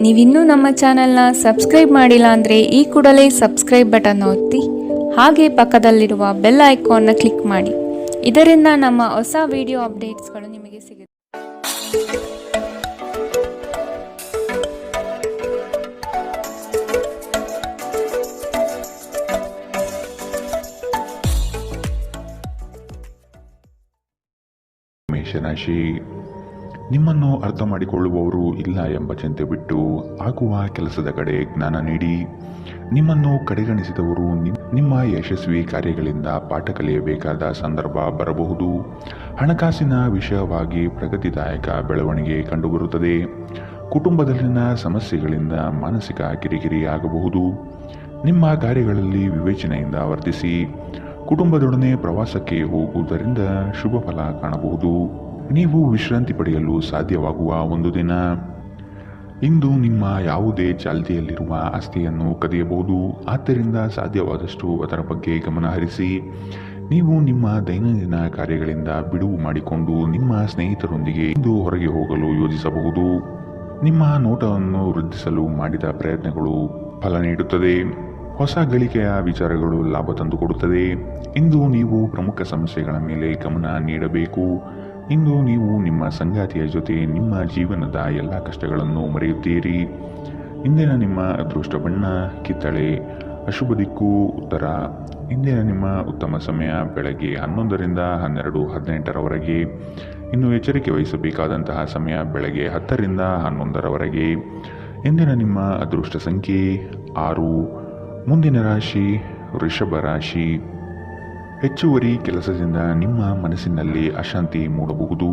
ನೀವಿನ್ನೂ ನಮ್ಮ ಚಾನೆಲ್ನ ಸಬ್ಸ್ಕ್ರೈಬ್ ಮಾಡಿಲ್ಲ ಅಂದರೆ ಈ ಕೂಡಲೇ ಸಬ್ಸ್ಕ್ರೈಬ್ ಬಟನ್ ಒತ್ತಿ ಹಾಗೆ ಪಕ್ಕದಲ್ಲಿರುವ ಬೆಲ್ ಐಕಾನ್ನ ಕ್ಲಿಕ್ ಮಾಡಿ. ಇದರಿಂದ ನಮ್ಮ ಹೊಸ ವಿಡಿಯೋ ಅಪ್ಡೇಟ್ಸ್ಗಳು ನಿಮಗೆ ಸಿಗುತ್ತೆ. ಮೇಷರಾಶಿ, ನಿಮ್ಮನ್ನು ಅರ್ಥ ಮಾಡಿಕೊಳ್ಳುವವರು ಇಲ್ಲ ಎಂಬ ಚಿಂತೆ ಬಿಟ್ಟು ಆಗುವ ಕೆಲಸದ ಕಡೆ ಜ್ಞಾನ ನೀಡಿ. ನಿಮ್ಮನ್ನು ಕಡೆಗಣಿಸಿದವರು ನಿಮ್ಮ ಯಶಸ್ವಿ ಕಾರ್ಯಗಳಿಂದ ಪಾಠ ಕಲಿಯಬೇಕಾದ ಸಂದರ್ಭ ಬರಬಹುದು. ಹಣಕಾಸಿನ ವಿಷಯವಾಗಿ ಪ್ರಗತಿದಾಯಕ ಬೆಳವಣಿಗೆ ಕಂಡುಬರುತ್ತದೆ. ಕುಟುಂಬದಲ್ಲಿನ ಸಮಸ್ಯೆಗಳಿಂದ ಮಾನಸಿಕ ಕಿರಿಕಿರಿ ಆಗಬಹುದು. ನಿಮ್ಮ ಕಾರ್ಯಗಳಲ್ಲಿ ವಿವೇಚನೆಯಿಂದ ವರ್ತಿಸಿ. ಕುಟುಂಬದೊಡನೆ ಪ್ರವಾಸಕ್ಕೆ ಹೋಗುವುದರಿಂದ ಶುಭ ಫಲ ಕಾಣಬಹುದು. ನೀವು ವಿಶ್ರಾಂತಿ ಪಡೆಯಲು ಸಾಧ್ಯವಾಗುವ ಒಂದು ದಿನ. ಇಂದು ನಿಮ್ಮ ಯಾವುದೇ ಚಾಲ್ತಿಯಲ್ಲಿರುವ ಆಸ್ತಿಯನ್ನು ಕದಿಯಬಹುದು. ಆದ್ದರಿಂದ ಸಾಧ್ಯವಾದಷ್ಟು ಅದರ ಬಗ್ಗೆ ಗಮನ ಹರಿಸಿ. ನೀವು ನಿಮ್ಮ ದೈನಂದಿನ ಕಾರ್ಯಗಳಿಂದ ಬಿಡುವು ಮಾಡಿಕೊಂಡು ನಿಮ್ಮ ಸ್ನೇಹಿತರೊಂದಿಗೆ ಇಂದು ಹೊರಗೆ ಹೋಗಲು ಯೋಜಿಸಬಹುದು. ನಿಮ್ಮ ನೋಟವನ್ನು ವೃದ್ಧಿಸಲು ಮಾಡಿದ ಪ್ರಯತ್ನಗಳು ಫಲ ನೀಡುತ್ತದೆ. ಹೊಸ ಗಳಿಕೆಯ ವಿಚಾರಗಳು ಲಾಭ ತಂದುಕೊಡುತ್ತದೆ. ಇಂದು ನೀವು ಪ್ರಮುಖ ಸಮಸ್ಯೆಗಳ ಮೇಲೆ ಗಮನ ನೀಡಬೇಕು. ಇಂದು ನೀವು ನಿಮ್ಮ ಸಂಗಾತಿಯ ಜೊತೆ ನಿಮ್ಮ ಜೀವನದ ಎಲ್ಲ ಕಷ್ಟಗಳನ್ನು ಮರೆಯುತ್ತೀರಿ. ಇಂದಿನ ನಿಮ್ಮ ಅದೃಷ್ಟ ಬಣ್ಣ ಕಿತ್ತಳೆ. ಅಶುಭ ದಿಕ್ಕು ಉತ್ತರ. ಇಂದಿನ ನಿಮ್ಮ ಉತ್ತಮ ಸಮಯ ಬೆಳಗ್ಗೆ 11ರಿಂದ 12:18ರವರೆಗೆ. ಇನ್ನು ಎಚ್ಚರಿಕೆ ವಹಿಸಬೇಕಾದಂತಹ ಸಮಯ ಬೆಳಗ್ಗೆ 10ರಿಂದ 11ರವರೆಗೆ. ಇಂದಿನ ನಿಮ್ಮ ಅದೃಷ್ಟ ಸಂಖ್ಯೆ 6. ಮುಂದಿನ ರಾಶಿ ವೃಷಭ ರಾಶಿ. ಹೆಚ್ಚುವರಿ ಕೆಲಸದಿಂದ ನಿಮ್ಮ ಮನಸ್ಸಿನಲ್ಲಿ ಅಶಾಂತಿ ಮೂಡಬಹುದು.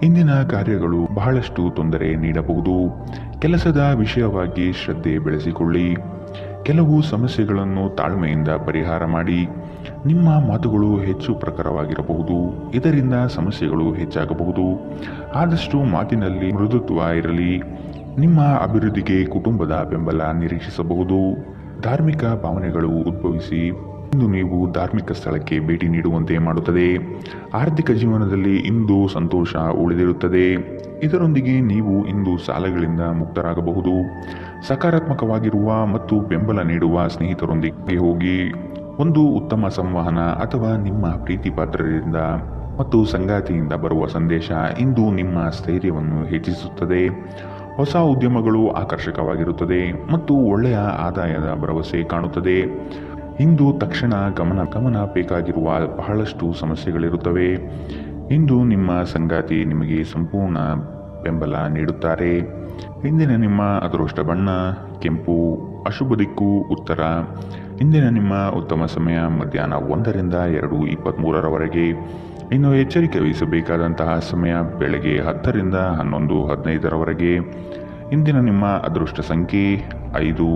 ಇಂದಿನ ಕಾರ್ಯಗಳು ಬಹಳಷ್ಟು ತೊಂದರೆ ನೀಡಬಹುದು. ಕೆಲಸದ ವಿಷಯವಾಗಿ ಶ್ರದ್ಧೆ ಬೆಳೆಸಿಕೊಳ್ಳಿ. ಕೆಲವು ಸಮಸ್ಯೆಗಳನ್ನು ತಾಳ್ಮೆಯಿಂದ ಪರಿಹಾರ ಮಾಡಿ. ನಿಮ್ಮ ಮಾತುಗಳು ಹೆಚ್ಚು ಪ್ರಖರವಾಗಿರಬಹುದು. ಇದರಿಂದ ಸಮಸ್ಯೆಗಳು ಹೆಚ್ಚಾಗಬಹುದು. ಆದಷ್ಟು ಮಾತಿನಲ್ಲಿ ಮೃದುತ್ವ ಇರಲಿ. ನಿಮ್ಮ ಅಭಿವೃದ್ಧಿಗೆ ಕುಟುಂಬದ ಬೆಂಬಲ ನಿರೀಕ್ಷಿಸಬಹುದು. ಧಾರ್ಮಿಕ ಭಾವನೆಗಳು ಉದ್ಭವಿಸಿ ಇಂದು ನೀವು ಧಾರ್ಮಿಕ ಸ್ಥಳಕ್ಕೆ ಭೇಟಿ ನೀಡುವಂತೆ ಮಾಡುತ್ತದೆ. ಆರ್ಥಿಕ ಜೀವನದಲ್ಲಿ ಇಂದು ಸಂತೋಷ ಉಳಿದಿರುತ್ತದೆ. ಇದರೊಂದಿಗೆ ನೀವು ಇಂದು ಸಾಲಗಳಿಂದ ಮುಕ್ತರಾಗಬಹುದು. ಸಕಾರಾತ್ಮಕವಾಗಿರುವ ಮತ್ತು ಬೆಂಬಲ ನೀಡುವ ಸ್ನೇಹಿತರೊಂದಿಗೆ ಹೋಗಿ. ಒಂದು ಉತ್ತಮ ಸಂವಹನ ಅಥವಾ ನಿಮ್ಮ ಪ್ರೀತಿ ಪಾತ್ರರಿಂದ ಮತ್ತು ಸಂಗಾತಿಯಿಂದ ಬರುವ ಸಂದೇಶ ಇಂದು ನಿಮ್ಮ ಸ್ಥೈರ್ಯವನ್ನು ಹೆಚ್ಚಿಸುತ್ತದೆ. ಹೊಸ ಉದ್ಯಮಗಳು ಆಕರ್ಷಕವಾಗಿರುತ್ತದೆ ಮತ್ತು ಒಳ್ಳೆಯ ಆದಾಯದ ಭರವಸೆ ಕಾಣುತ್ತದೆ. ಇಂದು ತಕ್ಷಣ ಗಮನ ಬೇಕಾಗಿರುವ ಬಹಳಷ್ಟು ಸಮಸ್ಯೆಗಳಿರುತ್ತವೆ. ಇಂದು ನಿಮ್ಮ ಸಂಗಾತಿ ನಿಮಗೆ ಸಂಪೂರ್ಣ ಬೆಂಬಲ ನೀಡುತ್ತಾರೆ. ಇಂದಿನ ನಿಮ್ಮ ಅದೃಷ್ಟ ಬಣ್ಣ ಕೆಂಪು. ಅಶುಭ ದಿಕ್ಕು ಉತ್ತರ. ಇಂದಿನ ನಿಮ್ಮ ಉತ್ತಮ ಸಮಯ ಮಧ್ಯಾಹ್ನ 1ರಿಂದ 2:23ರವರೆಗೆ. ಇನ್ನು ಎಚ್ಚರಿಕೆ ವಹಿಸಬೇಕಾದಂತಹ ಸಮಯ ಬೆಳಗ್ಗೆ 10ರಿಂದ 11:15ರವರೆಗೆ. ಇಂದಿನ ನಿಮ್ಮ ಅದೃಷ್ಟ ಸಂಖ್ಯೆ 5.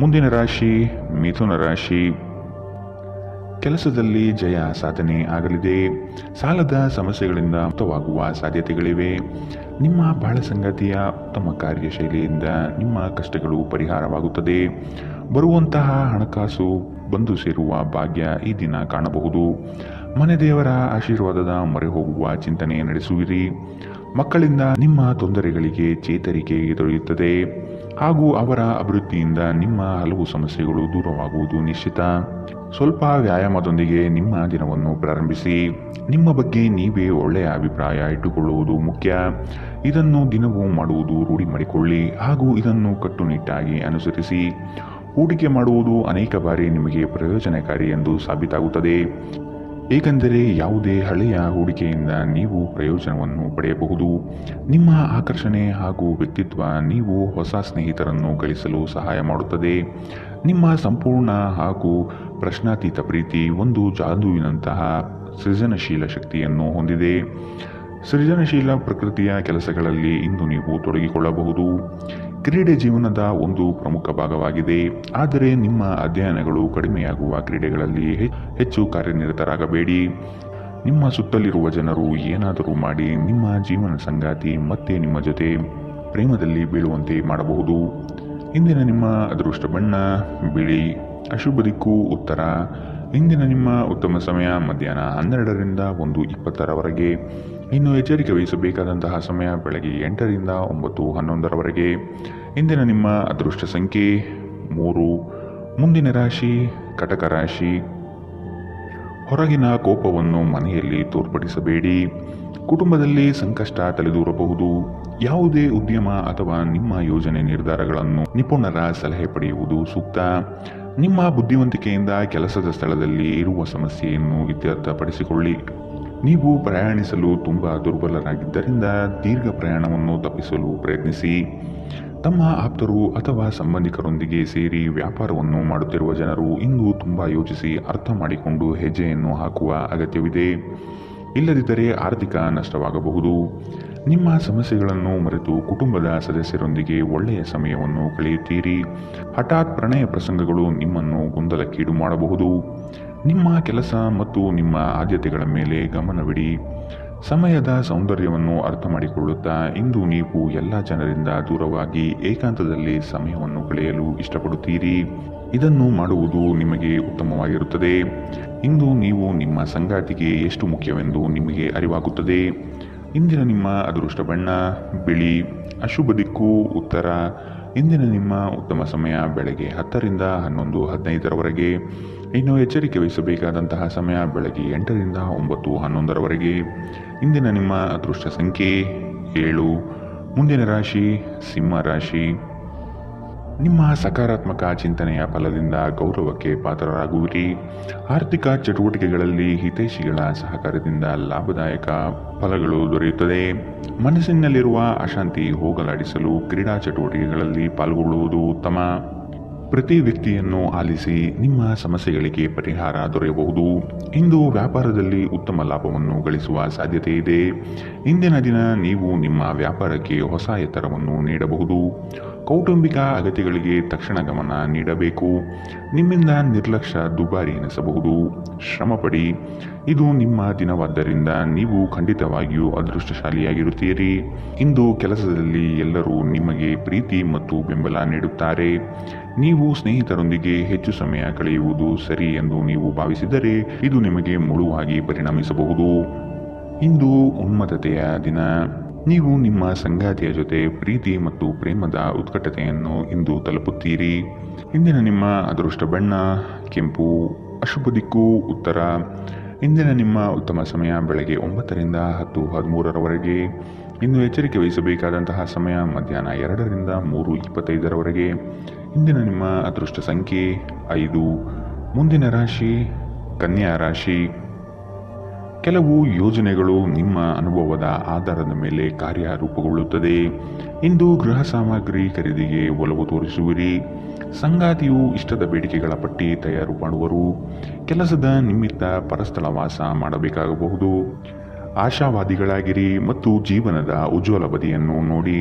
ಮುಂದಿನ ರಾಶಿ ಮಿಥುನ ರಾಶಿ. ಕೆಲಸದಲ್ಲಿ ಜಯ ಸಾಧನೆ ಆಗಲಿದೆ. ಸಾಲದ ಸಮಸ್ಯೆಗಳಿಂದ ಮುಕ್ತವಾಗುವ ಸಾಧ್ಯತೆಗಳಿವೆ. ನಿಮ್ಮ ಬಾಳ ಸಂಗಾತಿಯ ಉತ್ತಮ ಕಾರ್ಯಶೈಲಿಯಿಂದ ನಿಮ್ಮ ಕಷ್ಟಗಳು ಪರಿಹಾರವಾಗುತ್ತದೆ. ಬರುವಂತಹ ಹಣಕಾಸು ಬಂದು ಸೇರುವ ಭಾಗ್ಯ ಈ ದಿನ ಕಾಣಬಹುದು. ಮನೆ ದೇವರ ಆಶೀರ್ವಾದದ ಮೊರೆ ಹೋಗುವ ಚಿಂತನೆ ನಡೆಸುವಿರಿ. ಮಕ್ಕಳಿಂದ ನಿಮ್ಮ ತೊಂದರೆಗಳಿಗೆ ಚೇತರಿಕೆ ದೊರೆಯುತ್ತದೆ ಹಾಗೂ ಅವರ ಅಭಿವೃದ್ಧಿಯಿಂದ ನಿಮ್ಮ ಹಲವು ಸಮಸ್ಯೆಗಳು ದೂರವಾಗುವುದು ನಿಶ್ಚಿತ. ಸ್ವಲ್ಪ ವ್ಯಾಯಾಮದೊಂದಿಗೆ ನಿಮ್ಮ ದಿನವನ್ನು ಪ್ರಾರಂಭಿಸಿ. ನಿಮ್ಮ ಬಗ್ಗೆ ನೀವೇ ಒಳ್ಳೆಯ ಅಭಿಪ್ರಾಯ ಇಟ್ಟುಕೊಳ್ಳುವುದು ಮುಖ್ಯ. ಇದನ್ನು ದಿನವೂ ಮಾಡುವುದು ರೂಢಿ ಮಾಡಿಕೊಳ್ಳಿ ಹಾಗೂ ಇದನ್ನು ಕಟ್ಟುನಿಟ್ಟಾಗಿ ಅನುಸರಿಸಿ. ಹೂಡಿಕೆ ಮಾಡುವುದು ಅನೇಕ ಬಾರಿ ನಿಮಗೆ ಪ್ರಯೋಜನಕಾರಿ ಎಂದು ಸಾಬೀತಾಗುತ್ತದೆ. ಏಕೆಂದರೆ ಯಾವುದೇ ಹಳೆಯ ಹೂಡಿಕೆಯಿಂದ ನೀವು ಪ್ರಯೋಜನವನ್ನು ಪಡೆಯಬಹುದು. ನಿಮ್ಮ ಆಕರ್ಷಣೆ ಹಾಗೂ ವ್ಯಕ್ತಿತ್ವ ನೀವು ಹೊಸ ಸ್ನೇಹಿತರನ್ನು ಗಳಿಸಲು ಸಹಾಯ ಮಾಡುತ್ತದೆ. ನಿಮ್ಮ ಸಂಪೂರ್ಣ ಹಾಗೂ ಪ್ರಶ್ನಾತೀತ ಪ್ರೀತಿ ಒಂದು ಜಾದುವಿನಂತಹ ಸೃಜನಶೀಲ ಶಕ್ತಿಯನ್ನು ಹೊಂದಿದೆ. ಸೃಜನಶೀಲ ಪ್ರಕೃತಿಯ ಕೆಲಸಗಳಲ್ಲಿ ಇಂದು ನೀವು ತೊಡಗಿಕೊಳ್ಳಬಹುದು. ಕ್ರೀಡೆ ಜೀವನದ ಒಂದು ಪ್ರಮುಖ ಭಾಗವಾಗಿದೆ. ಆದರೆ ನಿಮ್ಮ ಅಧ್ಯಯನಗಳು ಕಡಿಮೆಯಾಗುವ ಕ್ರೀಡೆಗಳಲ್ಲಿ ಹೆಚ್ಚು ಕಾರ್ಯನಿರತರಾಗಬೇಡಿ. ನಿಮ್ಮ ಸುತ್ತಲಿರುವ ಜನರು ಏನಾದರೂ ಮಾಡಿ ನಿಮ್ಮ ಜೀವನ ಸಂಗಾತಿ ಮತ್ತೆ ನಿಮ್ಮ ಜೊತೆ ಪ್ರೇಮದಲ್ಲಿ ಬೀಳುವಂತೆ ಮಾಡಬಹುದು. ಇಂದಿನ ನಿಮ್ಮ ಅದೃಷ್ಟ ಬಣ್ಣ ಬಿಳಿ. ಅಶುಭ ದಿಕ್ಕು ಉತ್ತರ. ಇಂದಿನ ನಿಮ್ಮ ಉತ್ತಮ ಸಮಯ ಮಧ್ಯಾಹ್ನ 12ರಿಂದ 1:20ರವರೆಗೆ. ಇನ್ನು ಎಚ್ಚರಿಕೆ ವಹಿಸಬೇಕಾದಂತಹ ಸಮಯ ಬೆಳಗ್ಗೆ 8ರಿಂದ 9:11ರವರೆಗೆ. ಇಂದಿನ ನಿಮ್ಮ ಅದೃಷ್ಟ ಸಂಖ್ಯೆ 3. ಮುಂದಿನ ರಾಶಿ ಕಟಕ ರಾಶಿ. ಹೊರಗಿನ ಕೋಪವನ್ನು ಮನೆಯಲ್ಲಿ ತೋರ್ಪಡಿಸಬೇಡಿ. ಕುಟುಂಬದಲ್ಲಿ ಸಂಕಷ್ಟ ತಲೆದೂರಬಹುದು. ಯಾವುದೇ ಉದ್ಯಮ ಅಥವಾ ನಿಮ್ಮ ಯೋಜನೆ ನಿರ್ಧಾರಗಳನ್ನು ನಿಪುಣರ ಸಲಹೆ ಪಡೆಯುವುದು ಸೂಕ್ತ. ನಿಮ್ಮ ಬುದ್ಧಿವಂತಿಕೆಯಿಂದ ಕೆಲಸದ ಸ್ಥಳದಲ್ಲಿ ಇರುವ ಸಮಸ್ಯೆಯನ್ನು ಇತ್ಯರ್ಥಪಡಿಸಿಕೊಳ್ಳಿ. ನೀವು ಪ್ರಯಾಣಿಸಲು ತುಂಬ ದುರ್ಬಲರಾಗಿದ್ದರಿಂದ ದೀರ್ಘ ಪ್ರಯಾಣವನ್ನು ತಪ್ಪಿಸಲು ಪ್ರಯತ್ನಿಸಿ. ತಮ್ಮ ಆಪ್ತರು ಅಥವಾ ಸಂಬಂಧಿಕರೊಂದಿಗೆ ಸೇರಿ ವ್ಯಾಪಾರವನ್ನು ಮಾಡುತ್ತಿರುವ ಜನರು ಇಂದು ತುಂಬ ಯೋಚಿಸಿ ಅರ್ಥ ಮಾಡಿಕೊಂಡು ಹೆಜ್ಜೆಯನ್ನು ಹಾಕುವ ಅಗತ್ಯವಿದೆ. ಇಲ್ಲದಿದ್ದರೆ ಆರ್ಥಿಕ ನಷ್ಟವಾಗಬಹುದು. ನಿಮ್ಮ ಸಮಸ್ಯೆಗಳನ್ನು ಮರೆತು ಕುಟುಂಬದ ಸದಸ್ಯರೊಂದಿಗೆ ಒಳ್ಳೆಯ ಸಮಯವನ್ನು ಕಳೆಯುತ್ತೀರಿ. ಹಠಾತ್ ಪ್ರಣಯ ಪ್ರಸಂಗಗಳು ನಿಮ್ಮನ್ನು ಗೊಂದಲಕ್ಕೀಡು ಮಾಡಬಹುದು. ನಿಮ್ಮ ಕೆಲಸ ಮತ್ತು ನಿಮ್ಮ ಆದ್ಯತೆಗಳ ಮೇಲೆ ಗಮನವಿಡಿ. ಸಮಯದ ಸೌಂದರ್ಯವನ್ನು ಅರ್ಥ ಮಾಡಿಕೊಳ್ಳುತ್ತಾ ಇಂದು ನೀವು ಎಲ್ಲ ಜನರಿಂದ ದೂರವಾಗಿ ಏಕಾಂತದಲ್ಲಿ ಸಮಯವನ್ನು ಕಳೆಯಲು ಇಷ್ಟಪಡುತ್ತೀರಿ. ಇದನ್ನು ಮಾಡುವುದು ನಿಮಗೆ ಉತ್ತಮವಾಗಿರುತ್ತದೆ. ಇಂದು ನೀವು ನಿಮ್ಮ ಸಂಗಾತಿಗೆ ಎಷ್ಟು ಮುಖ್ಯವೆಂದು ನಿಮಗೆ ಅರಿವಾಗುತ್ತದೆ. ಇಂದಿನ ನಿಮ್ಮ ಅದೃಷ್ಟ ಬಣ್ಣ ಬಿಳಿ. ಅಶುಭ ದಿಕ್ಕು ಉತ್ತರ. ಇಂದಿನ ನಿಮ್ಮ ಉತ್ತಮ ಸಮಯ ಬೆಳಗ್ಗೆ 10 ರಿಂದ 11:15ರವರೆಗೆ. ಇನ್ನು ಎಚ್ಚರಿಕೆ ವಹಿಸಬೇಕಾದಂತಹ ಸಮಯ ಬೆಳಗ್ಗೆ 8 ರಿಂದ 9:11ರವರೆಗೆ. ಇಂದಿನ ನಿಮ್ಮ ಅದೃಷ್ಟ ಸಂಖ್ಯೆ 7. ಮುಂದಿನ ರಾಶಿ ಸಿಂಹ ರಾಶಿ. ನಿಮ್ಮ ಸಕಾರಾತ್ಮಕ ಚಿಂತನೆಯ ಫಲದಿಂದ ಗೌರವಕ್ಕೆ ಪಾತ್ರರಾಗುವಿರಿ. ಆರ್ಥಿಕ ಚಟುವಟಿಕೆಗಳಲ್ಲಿ ಹಿತೈಷಿಗಳ ಸಹಕಾರದಿಂದ ಲಾಭದಾಯಕ ಫಲಗಳು ದೊರೆಯುತ್ತದೆ. ಮನಸ್ಸಿನಲ್ಲಿರುವ ಅಶಾಂತಿ ಹೋಗಲಾಡಿಸಲು ಕ್ರೀಡಾ ಚಟುವಟಿಕೆಗಳಲ್ಲಿ ಪಾಲ್ಗೊಳ್ಳುವುದು ಉತ್ತಮ. ಪ್ರತಿ ವ್ಯಕ್ತಿಯನ್ನು ಆಲಿಸಿ ನಿಮ್ಮ ಸಮಸ್ಯೆಗಳಿಗೆ ಪರಿಹಾರ ದೊರೆಯಬಹುದು. ಇಂದು ವ್ಯಾಪಾರದಲ್ಲಿ ಉತ್ತಮ ಲಾಭವನ್ನು ಗಳಿಸುವ ಸಾಧ್ಯತೆ ಇದೆ. ಇಂದಿನ ದಿನ ನೀವು ನಿಮ್ಮ ವ್ಯಾಪಾರಕ್ಕೆ ಹೊಸ ಎತ್ತರವನ್ನು ನೀಡಬಹುದು. ಕೌಟುಂಬಿಕ ಅಗತ್ಯಗಳಿಗೆ ತಕ್ಷಣ ಗಮನ ನೀಡಬೇಕು. ನಿಮ್ಮಿಂದ ನಿರ್ಲಕ್ಷ್ಯ ದುಬಾರಿ ಎನಿಸಬಹುದು. ಶ್ರಮಪಡಿ. ಇದು ನಿಮ್ಮ ದಿನವಾದ್ದರಿಂದ ನೀವು ಖಂಡಿತವಾಗಿಯೂ ಅದೃಷ್ಟಶಾಲಿಯಾಗಿರುತ್ತೀರಿ. ಇಂದು ಕೆಲಸದಲ್ಲಿ ಎಲ್ಲರೂ ನಿಮಗೆ ಪ್ರೀತಿ ಮತ್ತು ಬೆಂಬಲ ನೀಡುತ್ತಾರೆ. ನೀವು ಸ್ನೇಹಿತರೊಂದಿಗೆ ಹೆಚ್ಚು ಸಮಯ ಕಳೆಯುವುದು ಸರಿ ಎಂದು ನೀವು ಭಾವಿಸಿದರೆ ಇದು ನಿಮಗೆ ಮುಳುವಾಗಿ ಪರಿಣಮಿಸಬಹುದು. ಇಂದು ಉನ್ಮತ್ತತೆಯ ದಿನ. ನೀವು ನಿಮ್ಮ ಸಂಗಾತಿಯ ಜೊತೆ ಪ್ರೀತಿ ಮತ್ತು ಪ್ರೇಮದ ಉತ್ಕಟತೆಯನ್ನು ಇಂದು ತಲುಪುತ್ತೀರಿ. ಇಂದಿನ ನಿಮ್ಮ ಅದೃಷ್ಟ ಬಣ್ಣ ಕೆಂಪು. ಅಶುಭ ದಿಕ್ಕು ಉತ್ತರ. ಇಂದಿನ ನಿಮ್ಮ ಉತ್ತಮ ಸಮಯ ಬೆಳಗ್ಗೆ 9 ರಿಂದ 10:13ರವರೆಗೆ. ಇನ್ನು ಎಚ್ಚರಿಕೆ ವಹಿಸಬೇಕಾದಂತಹ ಸಮಯ ಮಧ್ಯಾಹ್ನ 2 ರಿಂದ 3:25ರವರೆಗೆ. ಇಂದಿನ ನಿಮ್ಮ ಅದೃಷ್ಟ ಸಂಖ್ಯೆ 5. ಮುಂದಿನ ರಾಶಿ ಕನ್ಯಾ ರಾಶಿ. ಕೆಲವು ಯೋಜನೆಗಳು ನಿಮ್ಮ ಅನುಭವದ ಆಧಾರದ ಮೇಲೆ ಕಾರ್ಯರೂಪುಗೊಳ್ಳುತ್ತದೆ. ಇಂದು ಗೃಹ ಸಾಮಗ್ರಿ ಖರೀದಿಗೆ ಒಲವು ತೋರಿಸುವಿರಿ. ಸಂಗಾತಿಯು ಇಷ್ಟದ ಬೇಡಿಕೆಗಳ ಪಟ್ಟಿ ತಯಾರು ಮಾಡುವರು. ಕೆಲಸದ ನಿಮಿತ್ತ ಪರಸ್ಥಳ ವಾಸ ಮಾಡಬೇಕಾಗಬಹುದು. ಆಶಾವಾದಿಗಳಾಗಿರಿ ಮತ್ತು ಜೀವನದ ಉಜ್ವಲ ಬದಿಯನ್ನು ನೋಡಿ.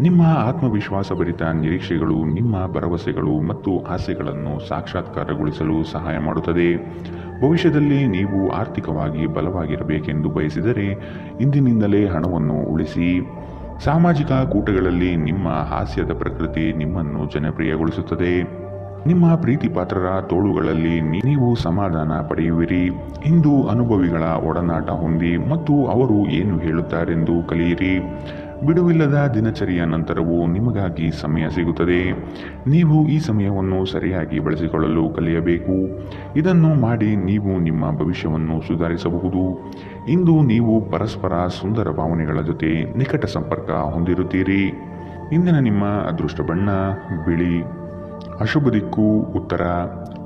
ನಿಮ್ಮ ಆತ್ಮವಿಶ್ವಾಸಭರಿತ ನಿರೀಕ್ಷೆಗಳು ನಿಮ್ಮ ಭರವಸೆಗಳು ಮತ್ತು ಆಸೆಗಳನ್ನು ಸಾಕ್ಷಾತ್ಕಾರಗೊಳಿಸಲು ಸಹಾಯ ಮಾಡುತ್ತದೆ. ಭವಿಷ್ಯದಲ್ಲಿ ನೀವು ಆರ್ಥಿಕವಾಗಿ ಬಲವಾಗಿರಬೇಕೆಂದು ಬಯಸಿದರೆ ಇಂದಿನಿಂದಲೇ ಹಣವನ್ನು ಉಳಿಸಿ. ಸಾಮಾಜಿಕ ಕೂಟಗಳಲ್ಲಿ ನಿಮ್ಮ ಹಾಸ್ಯದ ಪ್ರಕೃತಿ ನಿಮ್ಮನ್ನು ಜನಪ್ರಿಯಗೊಳಿಸುತ್ತದೆ. ನಿಮ್ಮ ಪ್ರೀತಿ ಪಾತ್ರರ ತೋಳುಗಳಲ್ಲಿ ನೀವು ಸಮಾಧಾನ ಪಡೆಯುವಿರಿ. ಇಂದು ಅನುಭವಿಗಳ ಒಡನಾಟ ಹೊಂದಿ ಮತ್ತು ಅವರು ಏನು ಹೇಳುತ್ತಾರೆಂದು ಕಲಿಯಿರಿ. ಬಿಡುವಿಲ್ಲದ ದಿನಚರಿಯ ನಂತರವೂ ನಿಮಗಾಗಿ ಸಮಯ ಸಿಗುತ್ತದೆ. ನೀವು ಈ ಸಮಯವನ್ನು ಸರಿಯಾಗಿ ಬಳಸಿಕೊಳ್ಳಲು ಕಲಿಯಬೇಕು. ಇದನ್ನು ಮಾಡಿ ನೀವು ನಿಮ್ಮ ಭವಿಷ್ಯವನ್ನು ಸುಧಾರಿಸಬಹುದು. ಇಂದು ನೀವು ಪರಸ್ಪರ ಸುಂದರ ಭಾವನೆಗಳ ಜೊತೆ ನಿಕಟ ಸಂಪರ್ಕ ಹೊಂದಿರುತ್ತೀರಿ. ಇಂದಿನ ನಿಮ್ಮ ಅದೃಷ್ಟ ಬಣ್ಣ ಬಿಳಿ. ಅಶುಭ ದಿಕ್ಕು ಉತ್ತರ.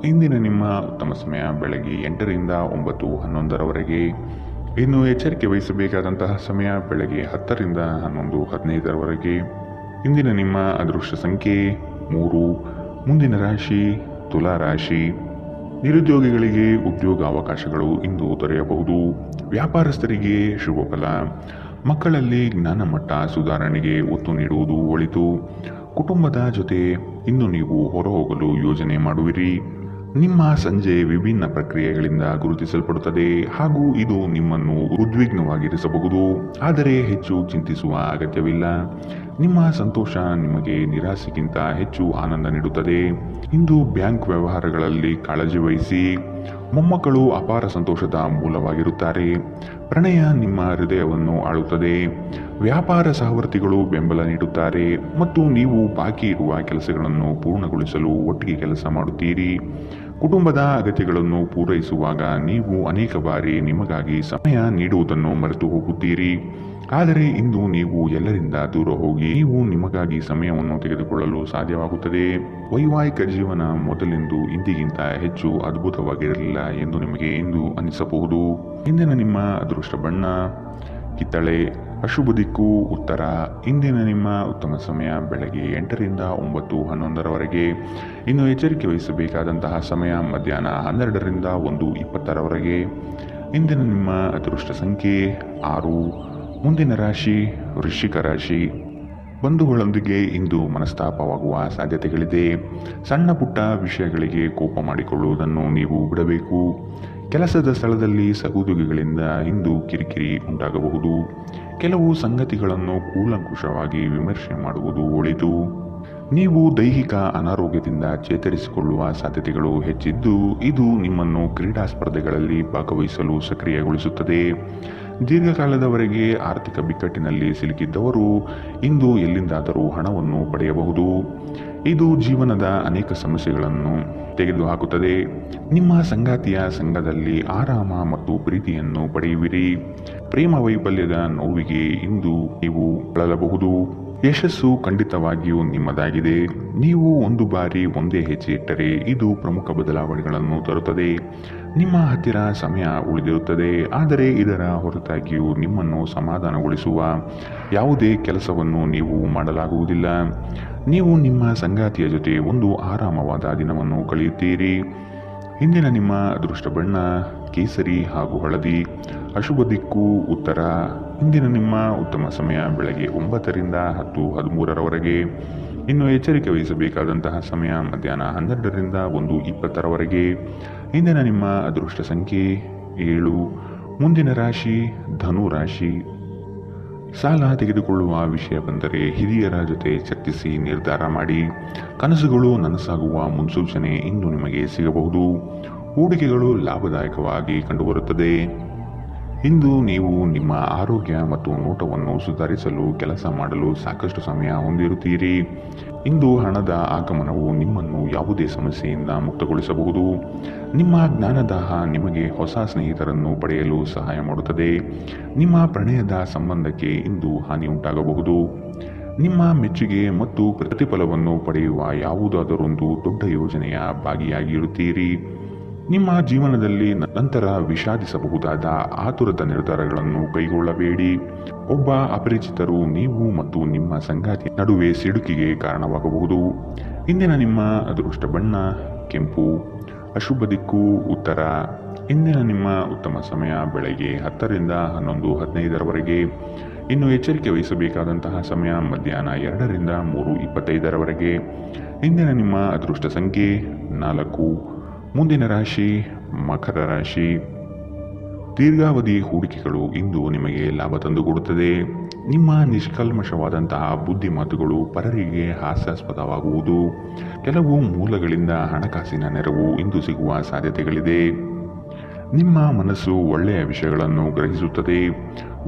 ಇಂದಿನ ನಿಮ್ಮ ಉತ್ತಮ ಸಮಯ ಬೆಳಗ್ಗೆ 8 ರಿಂದ 9:11ರವರೆಗೆ. ಇನ್ನು ಎಚ್ಚರಿಕೆ ವಹಿಸಬೇಕಾದಂತಹ ಸಮಯ ಬೆಳಗ್ಗೆ 10 ರಿಂದ 11:15ರವರೆಗೆ. ಇಂದಿನ ನಿಮ್ಮ ಅದೃಷ್ಟ ಸಂಖ್ಯೆ 3. ಮುಂದಿನ ರಾಶಿ ತುಲಾ ರಾಶಿ. ನಿರುದ್ಯೋಗಿಗಳಿಗೆ ಉದ್ಯೋಗ ಅವಕಾಶಗಳು ಇಂದು ದೊರೆಯಬಹುದು. ವ್ಯಾಪಾರಸ್ಥರಿಗೆ ಶುಭ ಫಲ. ಮಕ್ಕಳಲ್ಲಿ ಜ್ಞಾನಮಟ್ಟ ಸುಧಾರಣೆಗೆ ಒತ್ತು ನೀಡುವುದು ಒಳಿತು. ಕುಟುಂಬದ ಜೊತೆ ಇಂದು ನೀವು ಹೊರಹೋಗಲು ಯೋಜನೆ ಮಾಡುವಿರಿ. ನಿಮ್ಮ ಸಂಜೆ ವಿಭಿನ್ನ ಪ್ರಕ್ರಿಯೆಗಳಿಂದ ಗುರುತಿಸಲ್ಪಡುತ್ತದೆ ಹಾಗೂ ಇದು ನಿಮ್ಮನ್ನು ಉದ್ವಿಗ್ನವಾಗಿರಿಸಬಹುದು. ಆದರೆ ಹೆಚ್ಚು ಚಿಂತಿಸುವ ಅಗತ್ಯವಿಲ್ಲ. ನಿಮ್ಮ ಸಂತೋಷ ನಿಮಗೆ ನಿರಾಸೆಗಿಂತ ಹೆಚ್ಚು ಆನಂದ ನೀಡುತ್ತದೆ. ಇಂದು ಬ್ಯಾಂಕ್ ವ್ಯವಹಾರಗಳಲ್ಲಿ ಕಾಳಜಿ ವಹಿಸಿ. ಮೊಮ್ಮಕ್ಕಳು ಅಪಾರ ಸಂತೋಷದ ಮೂಲವಾಗಿರುತ್ತಾರೆ. ಪ್ರಣಯ ನಿಮ್ಮ ಹೃದಯವನ್ನು ಆಳುತ್ತದೆ. ವ್ಯಾಪಾರ ಸಹವರ್ತಿಗಳು ಬೆಂಬಲ ನೀಡುತ್ತಾರೆ ಮತ್ತು ನೀವು ಬಾಕಿ ಇರುವ ಕೆಲಸಗಳನ್ನು ಪೂರ್ಣಗೊಳಿಸಲು ಒಟ್ಟಿಗೆ ಕೆಲಸ ಮಾಡುತ್ತೀರಿ. ಕುಟುಂಬದ ಅಗತ್ಯಗಳನ್ನು ಪೂರೈಸುವಾಗ ನೀವು ಅನೇಕ ಬಾರಿ ನಿಮಗಾಗಿ ಸಮಯ ನೀಡುವುದನ್ನು ಮರೆತು ಹೋಗುತ್ತೀರಿ. ಆದರೆ ಇಂದು ನೀವು ಎಲ್ಲರಿಂದ ದೂರ ಹೋಗಿ ನೀವು ನಿಮಗಾಗಿ ಸಮಯವನ್ನು ತೆಗೆದುಕೊಳ್ಳಲು ಸಾಧ್ಯವಾಗುತ್ತದೆ. ವೈವಾಹಿಕ ಜೀವನ ಮೊದಲೆಂದು ಇಂದಿಗಿಂತ ಹೆಚ್ಚು ಅದ್ಭುತವಾಗಿರಲಿಲ್ಲ ಎಂದು ನಿಮಗೆ ಇಂದು ಅನಿಸಬಹುದು. ಇಂದಿನ ನಿಮ್ಮ ಅದೃಷ್ಟ ಬಣ್ಣ ಕಿತ್ತಳೆ. ಅಶುಭ ದಿಕ್ಕು ಉತ್ತರ. ಇಂದಿನ ನಿಮ್ಮ ಉತ್ತಮ ಸಮಯ ಬೆಳಗ್ಗೆ 8ರಿಂದ 9:11ರವರೆಗೆ. ಇನ್ನು ಎಚ್ಚರಿಕೆ ವಹಿಸಬೇಕಾದಂತಹ ಸಮಯ ಮಧ್ಯಾಹ್ನ 12ರಿಂದ 1:20ರವರೆಗೆ. ಇಂದಿನ ನಿಮ್ಮ ಅದೃಷ್ಟ ಸಂಖ್ಯೆ 6. ಮುಂದಿನ ರಾಶಿ ವೃಶ್ಚಿಕ ರಾಶಿ. ಬಂಧುಗಳೊಂದಿಗೆ ಇಂದು ಮನಸ್ತಾಪವಾಗುವ ಸಾಧ್ಯತೆಗಳಿದೆ. ಸಣ್ಣ ಪುಟ್ಟ ವಿಷಯಗಳಿಗೆ ಕೋಪ ಮಾಡಿಕೊಳ್ಳುವುದನ್ನು ನೀವು ಬಿಡಬೇಕು. ಕೆಲಸದ ಸ್ಥಳದಲ್ಲಿ ಸಹೋದ್ಯೋಗಿಗಳಿಂದ ಇಂದು ಕಿರಿಕಿರಿ ಉಂಟಾಗಬಹುದು. ಕೆಲವು ಸಂಗತಿಗಳನ್ನು ಕೂಲಂಕುಷವಾಗಿ ವಿಮರ್ಶೆ ಮಾಡುವುದು ಒಳಿತು. ನೀವು ದೈಹಿಕ ಅನಾರೋಗ್ಯದಿಂದ ಚೇತರಿಸಿಕೊಳ್ಳುವ ಸಾಧ್ಯತೆಗಳು ಹೆಚ್ಚಿದ್ದು ಇದು ನಿಮ್ಮನ್ನು ಕ್ರೀಡಾ ಸ್ಪರ್ಧೆಗಳಲ್ಲಿ ಭಾಗವಹಿಸಲು ಸಕ್ರಿಯಗೊಳಿಸುತ್ತದೆ. ದೀರ್ಘಕಾಲದವರೆಗೆ ಆರ್ಥಿಕ ಬಿಕ್ಕಟ್ಟಿನಲ್ಲಿ ಸಿಲುಕಿದ್ದವರು ಇಂದು ಎಲ್ಲಿಂದಾದರೂ ಹಣವನ್ನು ಪಡೆಯಬಹುದು. ಇದು ಜೀವನದ ಅನೇಕ ಸಮಸ್ಯೆಗಳನ್ನು ತೆಗೆದುಹಾಕುತ್ತದೆ. ನಿಮ್ಮ ಸಂಗಾತಿಯ ಸಂಘದಲ್ಲಿ ಆರಾಮ ಮತ್ತು ಪ್ರೀತಿಯನ್ನು ಪಡೆಯುವಿರಿ. ಪ್ರೇಮ ವೈಫಲ್ಯದ ನೋವಿಗೆ ಇಂದು ನೀವು ಬಳಲಬಹುದು. ಯಶಸ್ಸು ಖಂಡಿತವಾಗಿಯೂ ನಿಮ್ಮದಾಗಿದೆ. ನೀವು ಒಂದು ಬಾರಿ ಒಂದೇ ಹೆಜ್ಜೆ ಇಟ್ಟರೆ ಇದು ಪ್ರಮುಖ ಬದಲಾವಣೆಗಳನ್ನು ತರುತ್ತದೆ. ನಿಮ್ಮ ಹತ್ತಿರ ಸಮಯ ಉಳಿದಿರುತ್ತದೆ, ಆದರೆ ಇದರ ಹೊರತಾಗಿಯೂ ನಿಮ್ಮನ್ನು ಸಮಾಧಾನಗೊಳಿಸುವ ಯಾವುದೇ ಕೆಲಸವನ್ನು ನೀವು ಮಾಡಲಾಗುವುದಿಲ್ಲ. ನೀವು ನಿಮ್ಮ ಸಂಗಾತಿಯ ಜೊತೆ ಒಂದು ಆರಾಮವಾದ ದಿನವನ್ನು ಕಳೆಯುತ್ತೀರಿ. ಇಂದಿನ ನಿಮ್ಮ ಅದೃಷ್ಟ ಬಣ್ಣ ಕೇಸರಿ ಹಾಗೂ ಹಳದಿ. ಅಶುಭ ದಿಕ್ಕು ಉತ್ತರ. ಇಂದಿನ ನಿಮ್ಮ ಉತ್ತಮ ಸಮಯ ಬೆಳಗ್ಗೆ 9ರಿಂದ 10:13ರವರೆಗೆ. ಇನ್ನು ಎಚ್ಚರಿಕೆ ವಹಿಸಬೇಕಾದಂತಹ ಸಮಯ ಮಧ್ಯಾಹ್ನ 12ರಿಂದ 1:20ರವರೆಗೆ. ಇಂದಿನ ನಿಮ್ಮ ಅದೃಷ್ಟ ಸಂಖ್ಯೆ 7. ಮುಂದಿನ ರಾಶಿ ಧನು ರಾಶಿ. ಸಾಲ ತೆಗೆದುಕೊಳ್ಳುವ ವಿಷಯ ಬಂದರೆ ಹಿರಿಯರ ಜೊತೆ ಚರ್ಚಿಸಿ ನಿರ್ಧಾರ ಮಾಡಿ. ಕನಸುಗಳು ನನಸಾಗುವ ಮುನ್ಸೂಚನೆ ಇಂದು ನಿಮಗೆ ಸಿಗಬಹುದು. ಹೂಡಿಕೆಗಳು ಲಾಭದಾಯಕವಾಗಿ ಕಂಡುಬರುತ್ತದೆ. ಇಂದು ನೀವು ನಿಮ್ಮ ಆರೋಗ್ಯ ಮತ್ತು ನೋಟವನ್ನು ಸುಧಾರಿಸಲು ಕೆಲಸ ಮಾಡಲು ಸಾಕಷ್ಟು ಸಮಯ ಹೊಂದಿರುತ್ತೀರಿ. ಇಂದು ಹಣದ ಆಗಮನವು ನಿಮ್ಮನ್ನು ಯಾವುದೇ ಸಮಸ್ಯೆಯಿಂದ ಮುಕ್ತಗೊಳಿಸಬಹುದು. ನಿಮ್ಮ ಜ್ಞಾನದಾಹ ನಿಮಗೆ ಹೊಸ ಸ್ನೇಹಿತರನ್ನು ಪಡೆಯಲು ಸಹಾಯ ಮಾಡುತ್ತದೆ. ನಿಮ್ಮ ಪ್ರಣಯದ ಸಂಬಂಧಕ್ಕೆ ಇಂದು ಹಾನಿ ಉಂಟಾಗಬಹುದು. ನಿಮ್ಮ ಮೆಚ್ಚುಗೆ ಮತ್ತು ಪ್ರತಿಫಲವನ್ನು ಪಡೆಯುವ ಯಾವುದಾದರೊಂದು ದೊಡ್ಡ ಯೋಜನೆಯ ಭಾಗಿಯಾಗಿರುತ್ತೀರಿ. ನಿಮ್ಮ ಜೀವನದಲ್ಲಿ ನಂತರ ವಿಷಾದಿಸಬಹುದಾದ ಆತುರದ ನಿರ್ಧಾರಗಳನ್ನು ಕೈಗೊಳ್ಳಬೇಡಿ. ಒಬ್ಬ ಅಪರಿಚಿತರು ನೀವು ಮತ್ತು ನಿಮ್ಮ ಸಂಗಾತಿ ನಡುವೆ ಸಿಡುಕಿಗೆ ಕಾರಣವಾಗಬಹುದು. ಇಂದಿನ ನಿಮ್ಮ ಅದೃಷ್ಟ ಬಣ್ಣ ಕೆಂಪು. ಅಶುಭ ದಿಕ್ಕು ಉತ್ತರ. ಇಂದಿನ ನಿಮ್ಮ ಉತ್ತಮ ಸಮಯ ಬೆಳಗ್ಗೆ 10ರಿಂದ 11:15ರವರೆಗೆ. ಇನ್ನು ಎಚ್ಚರಿಕೆ ವಹಿಸಬೇಕಾದಂತಹ ಸಮಯ ಮಧ್ಯಾಹ್ನ 2ರಿಂದ 3:25ರವರೆಗೆ. ಇಂದಿನ ನಿಮ್ಮ ಅದೃಷ್ಟ ಸಂಖ್ಯೆ 4. ಮುಂದಿನ ರಾಶಿ ಮಕರ ರಾಶಿ. ದೀರ್ಘಾವಧಿ ಹೂಡಿಕೆಗಳು ಇಂದು ನಿಮಗೆ ಲಾಭ ತಂದುಕೊಡುತ್ತದೆ. ನಿಮ್ಮ ನಿಷ್ಕಲ್ಮಶವಾದಂತಹ ಬುದ್ಧಿಮಾತುಗಳು ಪರರಿಗೆ ಹಾಸ್ಯಾಸ್ಪದವಾಗುವುದು. ಕೆಲವು ಮೂಲಗಳಿಂದ ಹಣಕಾಸಿನ ನೆರವು ಇಂದು ಸಿಗುವ ಸಾಧ್ಯತೆಗಳಿದೆ. ನಿಮ್ಮ ಮನಸ್ಸು ಒಳ್ಳೆಯ ವಿಷಯಗಳನ್ನು ಗ್ರಹಿಸುತ್ತದೆ.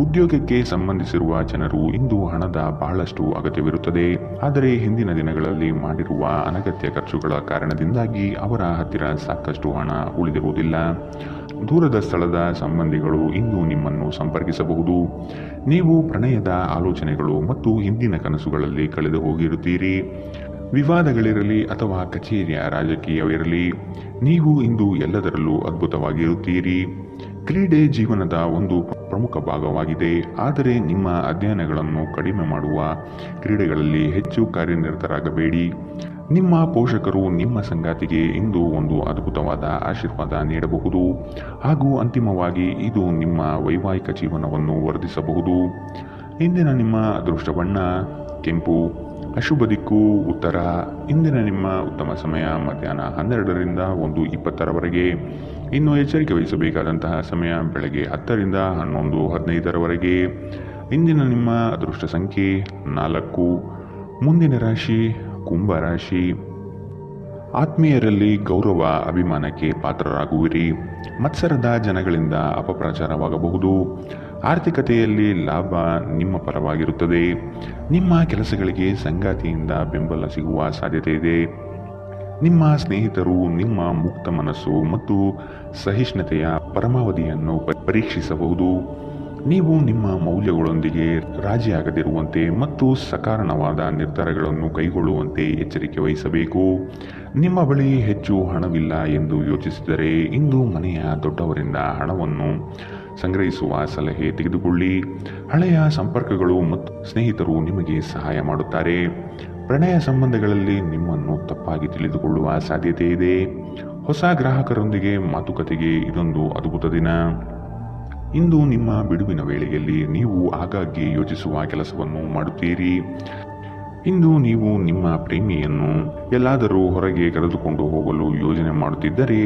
ಉದ್ಯೋಗಕ್ಕೆ ಸಂಬಂಧಿಸಿರುವ ಜನರು ಇಂದು ಹಣದ ಬಹಳಷ್ಟು ಅಗತ್ಯವಿರುತ್ತದೆ. ಆದರೆ ಹಿಂದಿನ ದಿನಗಳಲ್ಲಿ ಮಾಡಿರುವ ಅನಗತ್ಯ ಖರ್ಚುಗಳ ಕಾರಣದಿಂದಾಗಿ ಅವರ ಹತ್ತಿರ ಸಾಕಷ್ಟು ಹಣ ಉಳಿದಿರುವುದಿಲ್ಲ. ದೂರದ ಸ್ಥಳದ ಸಂಬಂಧಿಗಳು ಇಂದು ನಿಮ್ಮನ್ನು ಸಂಪರ್ಕಿಸಬಹುದು. ನೀವು ಪ್ರಣಯದ ಆಲೋಚನೆಗಳು ಮತ್ತು ಹಿಂದಿನ ಕನಸುಗಳಲ್ಲಿ ಕಳೆದು ಹೋಗಿರುತ್ತೀರಿ. ವಿವಾದಗಳಿರಲಿ ಅಥವಾ ಕಚೇರಿಯ ರಾಜಕೀಯವಿರಲಿ, ನೀವು ಇಂದು ಎಲ್ಲದರಲ್ಲೂ ಅದ್ಭುತವಾಗಿರುತ್ತೀರಿ. ಕ್ರೀಡೆ ಜೀವನದ ಒಂದು ಪ್ರಮುಖ ಭಾಗವಾಗಿದೆ, ಆದರೆ ನಿಮ್ಮ ಅಧ್ಯಯನಗಳನ್ನು ಕಡಿಮೆ ಮಾಡುವ ಕ್ರೀಡೆಗಳಲ್ಲಿ ಹೆಚ್ಚು ಕಾರ್ಯನಿರತರಾಗಬೇಡಿ. ನಿಮ್ಮ ಪೋಷಕರು ನಿಮ್ಮ ಸಂಗಾತಿಗೆ ಇಂದು ಒಂದು ಅದ್ಭುತವಾದ ಆಶೀರ್ವಾದ ನೀಡಬಹುದು ಹಾಗೂ ಅಂತಿಮವಾಗಿ ಇದು ನಿಮ್ಮ ವೈವಾಹಿಕ ಜೀವನವನ್ನು ವರ್ಧಿಸಬಹುದು. ಇಂದಿನ ನಿಮ್ಮ ಅದೃಷ್ಟ ಬಣ್ಣ ಕೆಂಪು. ಅಶುಭ ದಿಕ್ಕು ಉತ್ತರ. ಇಂದಿನ ನಿಮ್ಮ ಉತ್ತಮ ಸಮಯ ಮಧ್ಯಾಹ್ನ 12ರಿಂದ 1:20ರವರೆಗೆ. ಇನ್ನು ಎಚ್ಚರಿಕೆ ವಹಿಸಬೇಕಾದಂತಹ ಸಮಯ ಬೆಳಗ್ಗೆ 10ರಿಂದ 11:15ರವರೆಗೆ. ಇಂದಿನ ನಿಮ್ಮ ಅದೃಷ್ಟ ಸಂಖ್ಯೆ 4. ಮುಂದಿನ ರಾಶಿ ಕುಂಭರಾಶಿ. ಆತ್ಮೀಯರಲ್ಲಿ ಗೌರವ ಅಭಿಮಾನಕ್ಕೆ ಪಾತ್ರರಾಗುವಿರಿ. ಮತ್ಸರದ ಜನಗಳಿಂದ ಅಪಪ್ರಚಾರವಾಗಬಹುದು. ಆರ್ಥಿಕತೆಯಲ್ಲಿ ಲಾಭ ನಿಮ್ಮ ಪರವಾಗಿರುತ್ತದೆ. ನಿಮ್ಮ ಕೆಲಸಗಳಿಗೆ ಸಂಗಾತಿಯಿಂದ ಬೆಂಬಲ ಸಿಗುವ ಸಾಧ್ಯತೆ ಇದೆ. ನಿಮ್ಮ ಸ್ನೇಹಿತರು ನಿಮ್ಮ ಮುಕ್ತ ಮನಸ್ಸು ಮತ್ತು ಸಹಿಷ್ಣುತೆಯ ಪರಮಾವಧಿಯನ್ನು ಪರೀಕ್ಷಿಸಬಹುದು. ನೀವು ನಿಮ್ಮ ಮೌಲ್ಯಗಳೊಂದಿಗೆ ರಾಜಿಯಾಗದಿರುವಂತೆ ಮತ್ತು ಸಕಾರಣವಾದ ನಿರ್ಧಾರಗಳನ್ನು ಕೈಗೊಳ್ಳುವಂತೆ ಎಚ್ಚರಿಕೆ ವಹಿಸಬೇಕು. ನಿಮ್ಮ ಬಳಿ ಹೆಚ್ಚು ಹಣವಿಲ್ಲ ಎಂದು ಯೋಚಿಸಿದರೆ ಇಂದು ಮನೆಯ ದೊಡ್ಡವರಿಂದ ಹಣವನ್ನು ಸಂಗ್ರಹಿಸುವ ಸಲಹೆ ತೆಗೆದುಕೊಳ್ಳಿ. ಹಳೆಯ ಸಂಪರ್ಕಗಳು ಮತ್ತು ಸ್ನೇಹಿತರು ನಿಮಗೆ ಸಹಾಯ ಮಾಡುತ್ತಾರೆ. ಪ್ರಣಯ ಸಂಬಂಧಗಳಲ್ಲಿ ನಿಮ್ಮನ್ನು ತಪ್ಪಾಗಿ ತಿಳಿದುಕೊಳ್ಳುವ ಸಾಧ್ಯತೆ ಇದೆ. ಹೊಸ ಗ್ರಾಹಕರೊಂದಿಗೆ ಮಾತುಕತೆಗೆ ಇದೊಂದು ಅದ್ಭುತ ದಿನ. ಇಂದು ನಿಮ್ಮ ಬಿಡುವಿನ ವೇಳೆಯಲ್ಲಿ ನೀವು ಆಗಾಗ್ಗೆ ಯೋಚಿಸುವ ಕೆಲಸವನ್ನು ಮಾಡುತ್ತೀರಿ. ಇಂದು ನೀವು ನಿಮ್ಮ ಪ್ರೇಮಿಯನ್ನು ಎಲ್ಲಾದರೂ ಹೊರಗೆ ಕರೆದುಕೊಂಡು ಹೋಗಲು ಯೋಜನೆ ಮಾಡುತ್ತಿದ್ದರೆ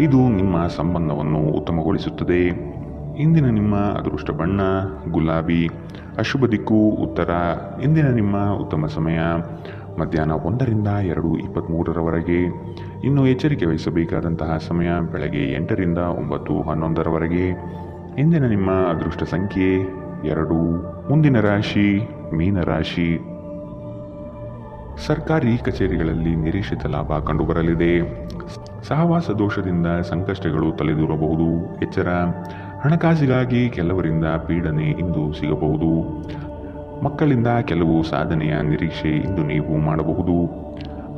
ಇದು ನಿಮ್ಮ ಸಂಬಂಧವನ್ನು ಉತ್ತಮಗೊಳಿಸುತ್ತದೆ. ಇಂದಿನ ನಿಮ್ಮ ಅದೃಷ್ಟ ಬಣ್ಣ ಗುಲಾಬಿ. ಅಶುಭ ದಿಕ್ಕು ಉತ್ತರ. ಇಂದಿನ ನಿಮ್ಮ ಉತ್ತಮ ಸಮಯ ಮಧ್ಯಾಹ್ನ 1ರಿಂದ 2:23ರವರೆಗೆ. ಇನ್ನು ಎಚ್ಚರಿಕೆ ವಹಿಸಬೇಕಾದಂತಹ ಸಮಯ ಬೆಳಗ್ಗೆ 8ರಿಂದ 9:11ರವರೆಗೆ. ಇಂದಿನ ನಿಮ್ಮ ಅದೃಷ್ಟ ಸಂಖ್ಯೆ 2. ಮುಂದಿನ ರಾಶಿ ಮೀನರಾಶಿ. ಸರ್ಕಾರಿ ಕಚೇರಿಗಳಲ್ಲಿ ನಿರೀಕ್ಷಿತ ಲಾಭ ಕಂಡುಬರಲಿದೆ. ಸಹವಾಸ ದೋಷದಿಂದ ಸಂಕಷ್ಟಗಳು ತಲೆದೂರಬಹುದು. ಎಚ್ಚರ. ಹಣಕಾಸಿಗಾಗಿ ಕೆಲವರಿಂದ ಪೀಡನೆ ಇಂದು ಸಿಗಬಹುದು. ಮಕ್ಕಳಿಂದ ಕೆಲವು ಸಾಧನೆಯ ನಿರೀಕ್ಷೆ ಇಂದು ನೀವು ಮಾಡಬಹುದು.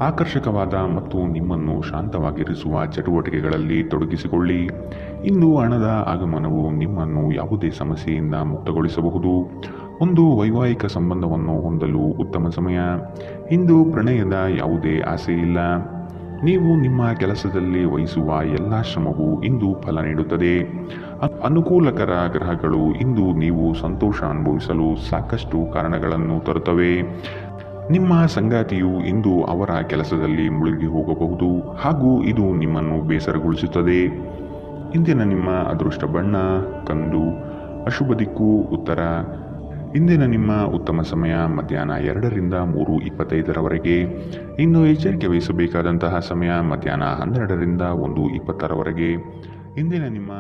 ಆಕರ್ಷಕವಾದ ಮತ್ತು ನಿಮ್ಮನ್ನು ಶಾಂತವಾಗಿರಿಸುವ ಚಟುವಟಿಕೆಗಳಲ್ಲಿ ತೊಡಗಿಸಿಕೊಳ್ಳಿ. ಇಂದು ಹಣದ ಆಗಮನವು ನಿಮ್ಮನ್ನು ಯಾವುದೇ ಸಮಸ್ಯೆಯಿಂದ ಮುಕ್ತಗೊಳಿಸಬಹುದು. ಒಂದು ವೈವಾಹಿಕ ಸಂಬಂಧವನ್ನು ಹೊಂದಲು ಉತ್ತಮ ಸಮಯ. ಇಂದು ಪ್ರಣಯದ ಯಾವುದೇ ಆಸೆ ಇಲ್ಲ. ನೀವು ನಿಮ್ಮ ಕೆಲಸದಲ್ಲಿ ವಹಿಸುವ ಎಲ್ಲ ಶ್ರಮವು ಇಂದು ಫಲ ನೀಡುತ್ತದೆ. ಅನುಕೂಲಕರ ಗ್ರಹಗಳು ಇಂದು ನೀವು ಸಂತೋಷ ಅನುಭವಿಸಲು ಸಾಕಷ್ಟು ಕಾರಣಗಳನ್ನು ತರುತ್ತವೆ. ನಿಮ್ಮ ಸಂಗಾತಿಯು ಇಂದು ಅವರ ಕೆಲಸದಲ್ಲಿ ಮುಳುಗಿ ಹೋಗಬಹುದು ಹಾಗೂ ಇದು ನಿಮ್ಮನ್ನು ಬೇಸರಗೊಳಿಸುತ್ತದೆ. ಇಂದಿನ ನಿಮ್ಮ ಅದೃಷ್ಟ ಬಣ್ಣ ಕಂದು. ಅಶುಭ ದಿಕ್ಕು ಉತ್ತರ. ಇಂದಿನ ನಿಮ್ಮ ಉತ್ತಮ ಸಮಯ ಮಧ್ಯಾಹ್ನ 2ರಿಂದ 3:25ರವರೆಗೆ. ಇನ್ನು ಎಚ್ಚರಿಕೆ ವಹಿಸಬೇಕಾದಂತಹ ಸಮಯ ಮಧ್ಯಾಹ್ನ 12ರಿಂದ 1:20ರವರೆಗೆ. ಇಂದಿನ ನಿಮ್ಮ